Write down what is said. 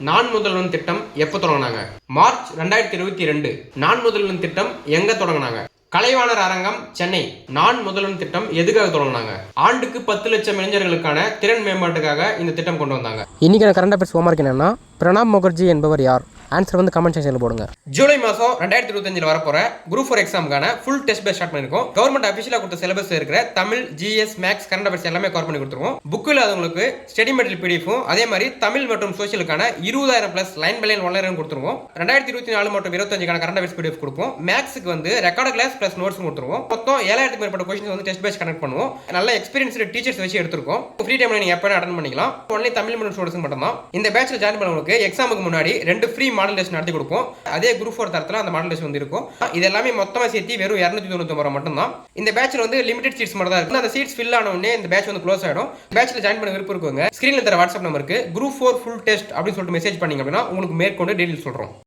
நான் முதல்வன் திட்டம் எப்போ தொடங்கினாங்க? மார்ச் 2022. நான் முதல்வன் திட்டம் எங்க தொடங்கினாங்க? கலைவாணர் அரங்கம், சென்னை. நான் முதல்வன் திட்டம் எதுக்காக தொடங்கினாங்க? ஆண்டுக்கு 10 லட்சம் இளைஞர்களுக்கான திறன் மேம்பாட்டுக்காக இந்த திட்டம் கொண்டு வந்தாங்க. இன்னைக்கான கரண்ட் அஃபேர்ஸ் ஹோம்வொர்க் என்னன்னா, பிரணாப் முகர்ஜி என்பவர் யார்? ஆன்சர் வந்து கமெண்ட் செக்ஷனில் போடுங்க. ஜூலை மாதம் 2025 வரப்போற குரூப் 4 எக்ஸாமுக்கான ஃபுல் டெஸ்ட் பேட்ச் ஸ்டார்ட் பண்ணிருக்கோம். கவர்மெண்ட் அஃபிஷியலாக கொடுத்த சிலபஸ் இருக்கிற Tamil, GS, maths, current affairs எல்லாமே கவர் பண்ணி கொடுத்துருவோம். புக் இல்லாதவங்களுக்கு ஸ்டடி மெட்டீரியல் பிடிஎஃபும் அதே மாதிரி தமிழ் மற்றும் சோஷியலுக்கான 20,000 பிளஸ் லைன் பை லைன் 1 கொடுத்துருவோம். 2024 மற்றும் 25 கரண்ட் அஃபேர்ஸ் பிடிஎஃப் கொடுப்போம். மேக்ஸுக்கு வந்து ரெக்கார்ட் கிளாஸ் பிளஸ் நோட்ஸ் கொடுத்துருவோம். மொத்தம் 7,000 மேற்பட்ட கொஸ்டின்ஸ் வந்து டெஸ்ட் பேட்ச் கனெக்ட் பண்ணுவோம். நல்ல எக்ஸ்பீரியன்ஸ்டு டீச்சர்ஸ் வச்சு எடுத்துருக்கோம். ஃப்ரீ டைம்ல நீங்க எப்போ அட்டன் பண்ணிக்கலாம். ஒன்லி தமிழ் மற்றும் ஸ்டூடெண்ட்ஸ் மட்டும் தான். இந்த பேட்ச்ல ஜாயின் பண்ணவங்களுக்கு எக்ஸாமுக்கு முன்னாடி 2 ஃப்ரீ மாடல் டெஸ்ட் நடத்தி கொடுப்போம். அதே குரூப் 4 தரத்துல அந்த மாடல் டெஸ்ட் வந்து இருக்கும். இது எல்லாமே மொத்தமா சேர்த்து வெறும் 299 ரூபாய் மட்டும் தான். இந்த பேட்ச்ல வந்து லிமிடெட் சீட்ஸ் மட்டும் தான் இருக்கு. அந்த சீட்ஸ் ஃபில் ஆன உடனே இந்த பேட்ச் வந்து க்ளோஸ் ஆயிடும். பேட்ச்ல ஜாயின் பண்ண விருப்பம் இருக்குங்க. ஸ்கிரீன்ல தர வாட்ஸ்அப் நம்பருக்கு group 4 full test அப்படின்னு சொல்லிட்டு மெசேஜ் பண்ணீங்க அப்படின்னா உங்களுக்கு மேற்கொண்டு டீடைல்ஸ் சொல்றோம்.